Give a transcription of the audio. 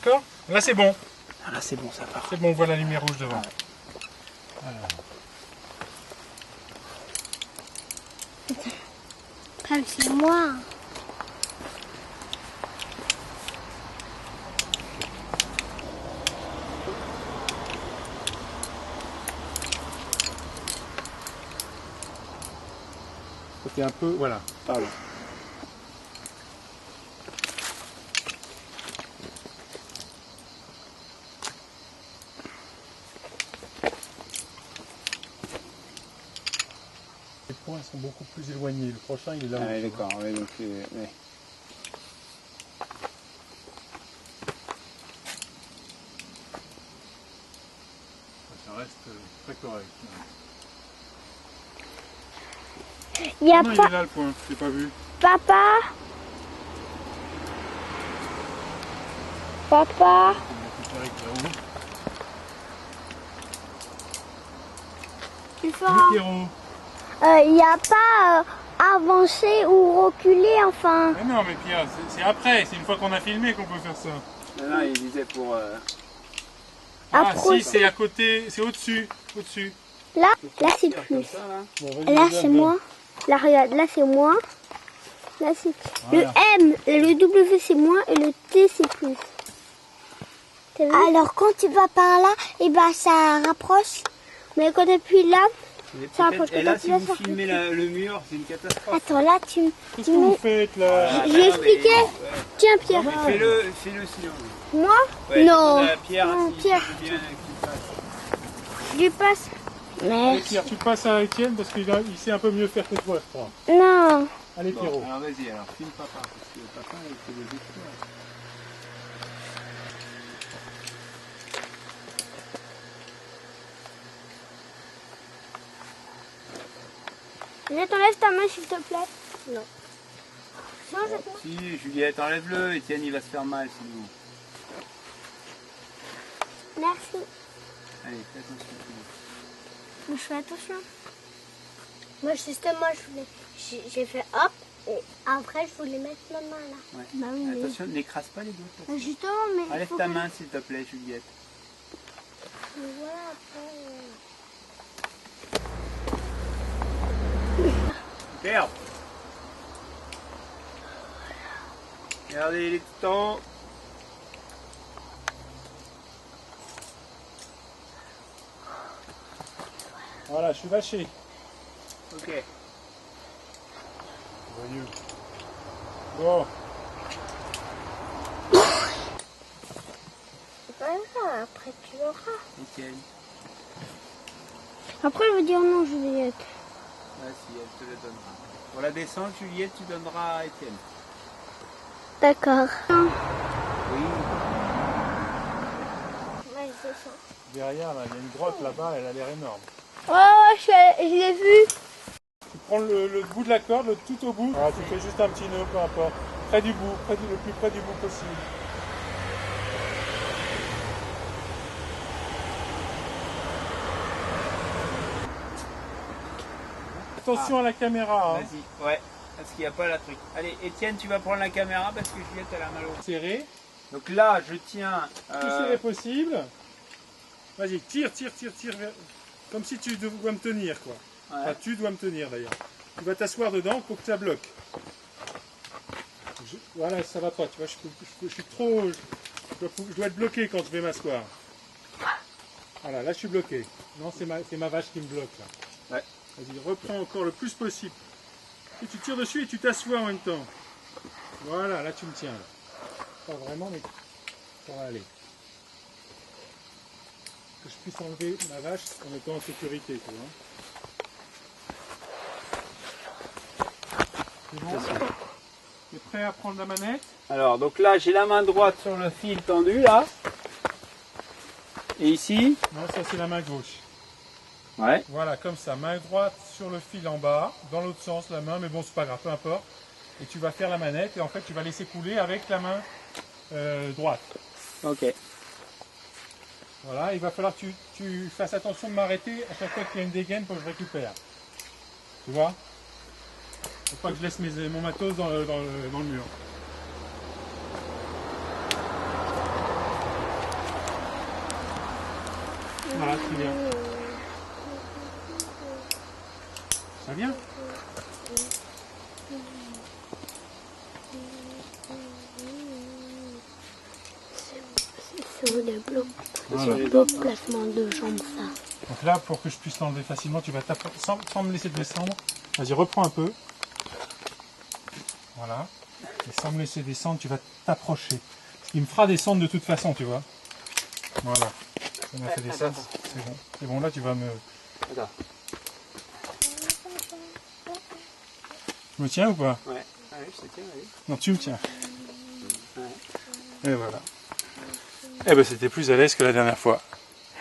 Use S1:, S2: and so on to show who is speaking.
S1: D'accord? Là c'est bon.
S2: Ah, là c'est bon, ça part.
S1: C'est bon, on voit la lumière rouge devant. Alors.
S3: Comme c'est moi.
S1: C'était un peu, voilà.
S2: Pardon.
S1: Les points sont beaucoup plus éloignés. Le prochain, il est là.
S2: Ah, ouais, d'accord, ouais, donc, ouais.
S1: Ça reste très correct.
S3: Il y a
S1: Non, il
S3: pas...
S1: est là le point, je l'ai pas vu.
S3: Papa. Papa. Tu feras.
S1: Oui, Pierrot.
S3: Il n'y a pas avancer ou reculer, enfin.
S1: Mais non, mais Pierre, c'est après, c'est une fois qu'on a filmé qu'on peut faire ça.
S2: Non, il disait pour...
S1: Ah
S3: Approche.
S1: si, c'est à côté, c'est au-dessus, au-dessus.
S3: Là c'est plus.
S2: ça, là.
S1: Bon, vas-y,
S3: Là
S1: regarde,
S3: c'est moi. Là regarde, là c'est moi. Là c'est le M, le W c'est moi et le T c'est plus. Alors quand tu vas par là, et ben ça rapproche. Mais quand tu appuies là, ça rapproche.
S2: Et là, si vous filmez le mur, c'est une catastrophe.
S3: Attends là tu
S1: Qu'est-ce que vous faites là?
S3: J'ai expliqué. Tiens Pierre.
S2: Mais fais-le sinon.
S3: Moi
S2: Ouais,
S3: non.
S2: demande à Pierre,
S3: Non,
S2: si
S3: Pierre.
S2: c'est bien qu'il passe.
S3: Je lui passe. Mais
S1: Allez Pierre, tu passes à Étienne parce qu'il sait un peu mieux faire que toi, je crois.
S3: non.
S1: Allez
S2: Bon,
S1: Pierrot.
S2: alors vas-y, alors filme papa, parce que papa, il fait le détruire.
S3: Juliette, enlève ta main s'il te plaît. Non. Non, je peux.
S2: Si, Juliette, enlève-le, Étienne, il va se faire mal sinon.
S3: Merci.
S2: Allez, fais attention.
S3: Mais je fais attention. Moi, justement, j'ai fait hop, et après, je voulais mettre ma main là.
S2: Ouais.
S3: Bah oui, mais...
S2: Attention, n'écrase pas les doigts.
S3: Bah, justement, mais...
S2: Enlève
S3: faut
S2: ta
S3: que-
S2: main, s'il te plaît, Juliette.
S3: Mais voilà, après...
S2: Super. Regardez les temps.
S1: Voilà, je suis lâché.
S2: Ok.
S1: Voyeux. Bon,
S3: C'est pas grave, après tu l'auras.
S2: Étienne.
S3: Après, je vais dire non, Juliette.
S2: Ah si, elle te le donnera. Pour la descente, Juliette, tu donneras à Étienne.
S3: D'accord.
S2: Oui.
S3: Ouais, c'est ça.
S1: derrière, là, il y a une grotte là-bas, elle a l'air énorme.
S3: Ouais, je l'ai vu.
S1: Tu prends le bout de la corde, le tout au bout. Voilà, tu fais juste un petit nœud, peu importe. Près du bout, le plus près du bout possible. Attention à la caméra. Hein.
S2: Vas-y, ouais. Parce qu'il n'y a pas la truc. Allez, Étienne, tu vas prendre la caméra parce que Juliette, elle a mal au...
S1: Serré,
S2: Donc là, je tiens...
S1: plus serré possible. Vas-y, tire, vers... comme si tu dois me tenir, quoi.
S2: Ouais.
S1: Enfin, tu dois me tenir, d'ailleurs. Tu vas t'asseoir dedans pour que ça bloque. Voilà, ça va pas, tu vois, je suis trop... Je dois être bloqué quand je vais m'asseoir. Voilà, là je suis bloqué. Non, c'est ma vache qui me bloque, là.
S2: Ouais.
S1: Vas-y, reprends encore le plus possible. Et tu tires dessus et tu t'assois en même temps. Voilà, là tu me tiens. Là. Pas vraiment, mais ça va aller. Que je puisse enlever ma vache en étant en sécurité, tu vois. C'est bon? Tu es prêt à prendre la manette?
S2: Alors, donc là, j'ai la main droite sur le fil tendu, là. Et ici?
S1: Non, ça c'est la main gauche.
S2: Ouais.
S1: Voilà, comme ça, main droite sur le fil en bas, dans l'autre sens la main, mais bon, c'est pas grave, peu importe. Et tu vas faire la manette et en fait, tu vas laisser couler avec la main droite.
S2: Ok.
S1: Voilà, il va falloir que tu fasses attention de m'arrêter à chaque fois qu'il y a une dégaine pour que je récupère. Tu vois? Faut pas que je laisse mon matos dans le mur. Voilà, très bien. Ça vient?
S3: C'est le bloc.
S1: Voilà.
S3: C'est le beau placement de jambes, ça.
S1: Donc là, pour que je puisse l'enlever facilement, tu vas taper sans me laisser descendre. Vas-y, reprends un peu. Voilà. Et sans me laisser descendre, tu vas t'approcher. Ce qui me fera descendre de toute façon, tu vois. Voilà. Ça m'a fait descendre. C'est bon. C'est bon, là, tu vas me...
S2: Attends.
S1: Tu me tiens ou pas?
S2: Ouais. Ah oui, je te tiens, allez.
S1: Non, tu me tiens.
S2: Ouais.
S1: Et voilà. Eh ben, c'était plus à l'aise que la dernière fois.